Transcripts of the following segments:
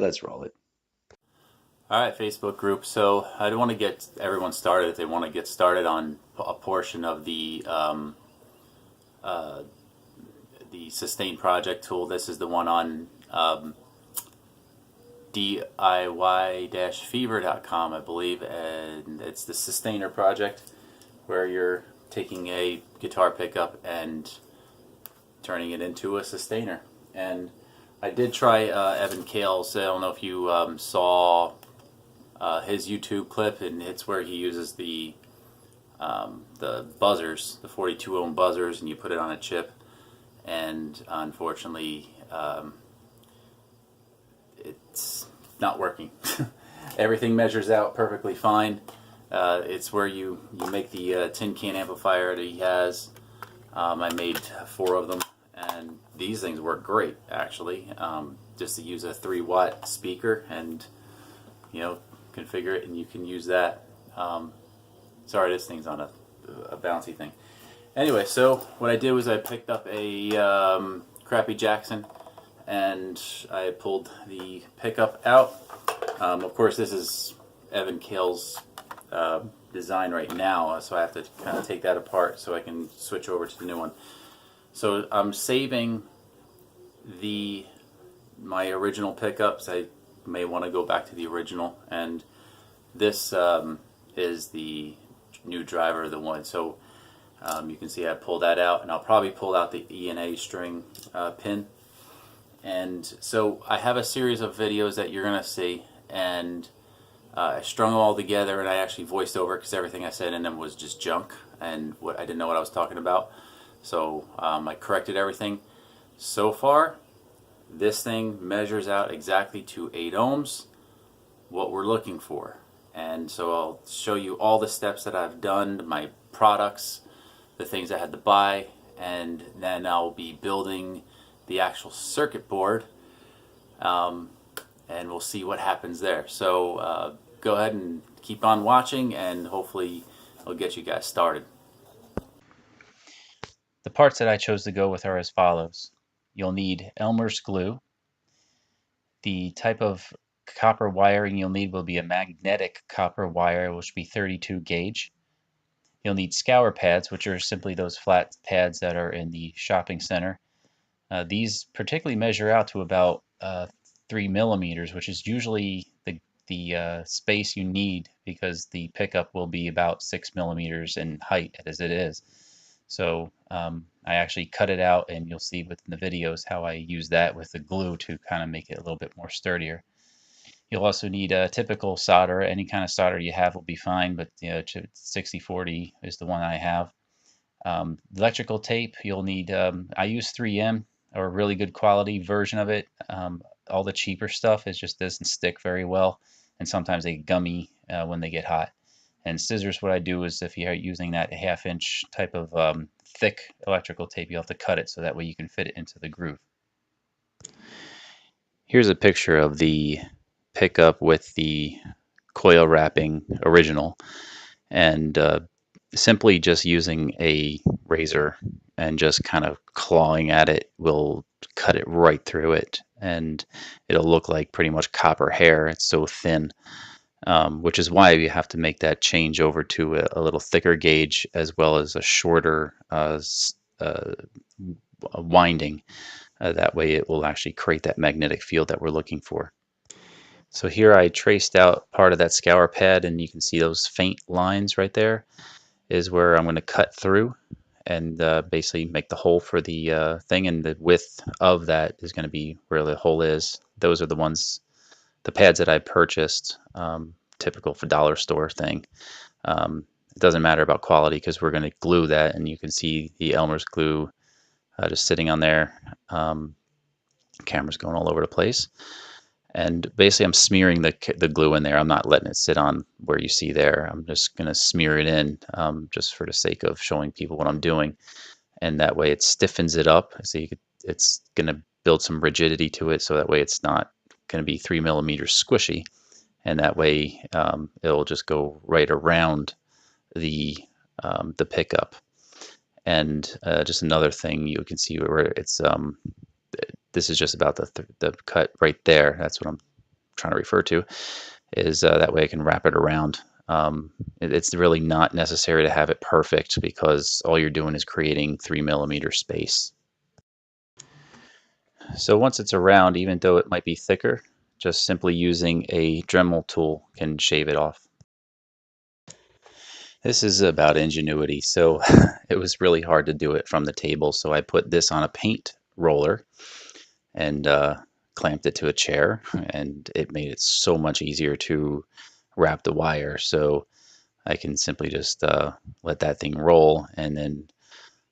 let's roll it. All right, Facebook group. So I want to get everyone started if they want to get started on a portion of the Sustain Project tool. This is the one on DIY-fever.com, I believe, and it's the Sustainer project where you're taking a guitar pickup and turning it into a sustainer. And I did try Evan Kale's. I don't know if you saw his YouTube clip, and it's where he uses the buzzers, the 42 ohm buzzers, and you put it on a chip. And unfortunately, it's not working. Everything measures out perfectly fine. It's where you make the tin can amplifier that he has. I made 4 of them, and these things work great actually. Just to use a 3-watt speaker and configure it, and you can use that. Sorry, this thing's on a bouncy thing. Anyway, so what I did was I picked up a crappy Jackson, and I pulled the pickup out. Of course, this is Evan Kale's design right now, so I have to kind of take that apart so I can switch over to the new one. So I'm saving my original pickups. I may want to go back to the original, and this is the new driver, the one. So you can see I pulled that out, and I'll probably pull out the E and A string pin. And so I have a series of videos that you're going to see, and I strung them all together, and I actually voiced over because everything I said in them was just junk, and I didn't know what I was talking about. So I corrected everything. So far, this thing measures out exactly to 8 ohms, what we're looking for. And so I'll show you all the steps that I've done, my products, the things I had to buy, and then I'll be building the actual circuit board, and we'll see what happens there. So go ahead and keep on watching, and hopefully I'll get you guys started. The parts that I chose to go with are as follows. You'll need Elmer's glue. The type of copper wiring you'll need will be a magnetic copper wire, which will be 32 gauge. You'll need scour pads, which are simply those flat pads that are in the shopping center. These particularly measure out to about 3 millimeters, which is usually the space you need because the pickup will be about 6 millimeters in height as it is. So I actually cut it out, and you'll see within the videos how I use that with the glue to kind of make it a little bit more sturdier. You'll also need a typical solder. Any kind of solder you have will be fine, but 6040 is the one I have. Electrical tape, you'll need, I use 3M, or a really good quality version of it. All the cheaper stuff just doesn't stick very well, and sometimes they gummy when they get hot. And scissors, what I do is if you're using that 1/2 inch type of thick electrical tape, you have to cut it so that way you can fit it into the groove. Here's a picture of the pickup with the coil wrapping original, and simply just using a razor and just kind of clawing at it will cut it right through it, and it'll look like pretty much copper hair. It's so thin. Which is why you have to make that change over to a little thicker gauge as well as a shorter winding. That way it will actually create that magnetic field that we're looking for. So here I traced out part of that scour pad, and you can see those faint lines right there is where I'm going to cut through and basically make the hole for the thing, and the width of that is going to be where the hole is. Those are the ones, the pads that I purchased, typical for dollar store thing. It doesn't matter about quality because we're going to glue that, and you can see the Elmer's glue just sitting on there. Camera's going all over the place. And basically I'm smearing the glue in there. I'm not letting it sit on where you see there. I'm just going to smear it in just for the sake of showing people what I'm doing. And that way it stiffens it up. So it's going to build some rigidity to it, so that way it's not going to be 3 millimeters squishy. And that way it'll just go right around the pickup. And just another thing, you can see where it's this is just about the cut right there. That's what I'm trying to refer to, is that way I can wrap it around. It's really not necessary to have it perfect because all you're doing is creating 3mm space. So once it's around, even though it might be thicker, just simply using a Dremel tool can shave it off. This is about ingenuity. So it was really hard to do it from the table, so I put this on a paint roller and clamped it to a chair, and it made it so much easier to wrap the wire. So I can simply just let that thing roll, and then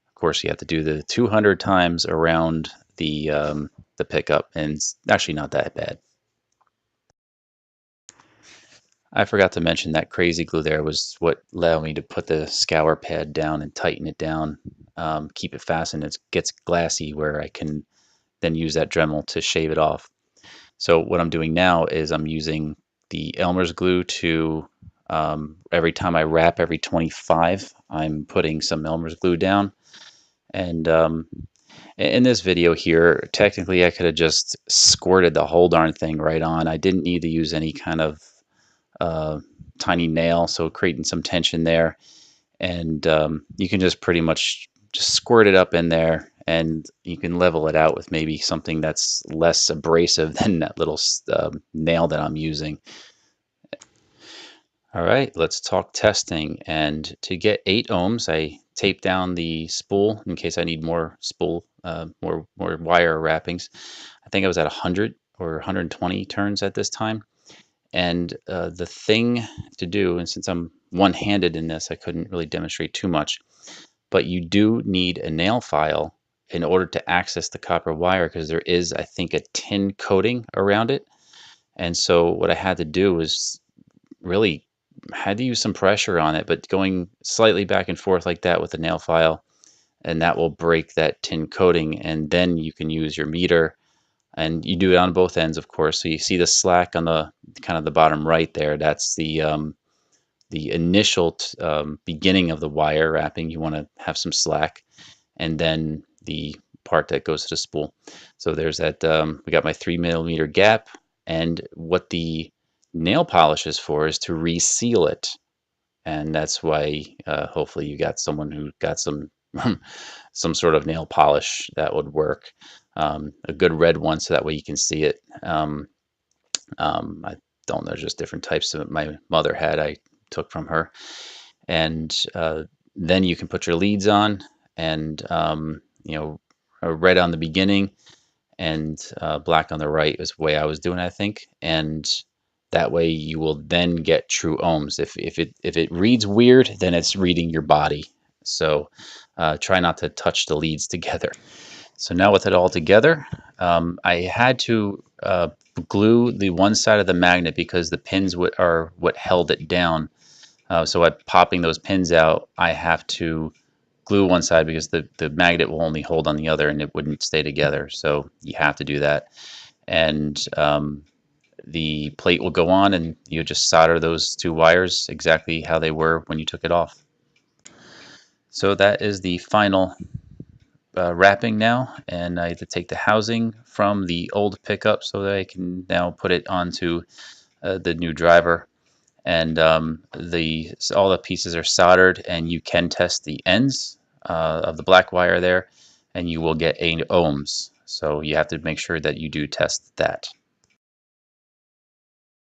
of course you have to do the 200 times around the pickup, and it's actually not that bad. I forgot to mention that crazy glue there was what allowed me to put the scour pad down and tighten it down, keep it fastened. It gets glassy where I can then use that Dremel to shave it off. So what I'm doing now is I'm using the Elmer's glue to, every time I wrap every 25, I'm putting some Elmer's glue down. And in this video here, technically I could have just squirted the whole darn thing right on. I didn't need to use any kind of tiny nail, so creating some tension there. And you can just pretty much just squirt it up in there, and you can level it out with maybe something that's less abrasive than that little nail that I'm using. All right, let's talk testing. And to get 8 ohms, I tape down the spool in case I need more spool, more wire wrappings. I think I was at 100 or 120 turns at this time. And the thing to do, and since I'm one-handed in this, I couldn't really demonstrate too much, but you do need a nail file in order to access the copper wire because there is, I think, a tin coating around it. And so what I had to do was really had to use some pressure on it, but going slightly back and forth like that with the nail file, and that will break that tin coating, and then you can use your meter. And you do it on both ends, of course. So you see the slack on the kind of the bottom right there. That's the initial beginning of the wire wrapping. You want to have some slack, and then the part that goes to the spool. So there's that. We got my 3mm gap, and what the nail polish is for is to reseal it, and that's why hopefully you got someone who got some some sort of nail polish that would work. A good red one so that way you can see it. I don't know, just different types that my mother had I took from her. And then you can put your leads on, and you know, red on the beginning and black on the right is the way I was doing, I think. And that way you will then get true ohms. If it reads weird, then it's reading your body. So try not to touch the leads together. So now with it all together, I had to glue the one side of the magnet because the pins are what held it down. So by popping those pins out, I have to glue one side because the magnet will only hold on the other and it wouldn't stay together. So you have to do that. And the plate will go on, and you just solder those 2 wires exactly how they were when you took it off. So that is the final wrapping now, and I have to take the housing from the old pickup so that I can now put it onto the new driver. And all the pieces are soldered, and you can test the ends of the black wire there, and you will get 8 ohms. So you have to make sure that you do test that.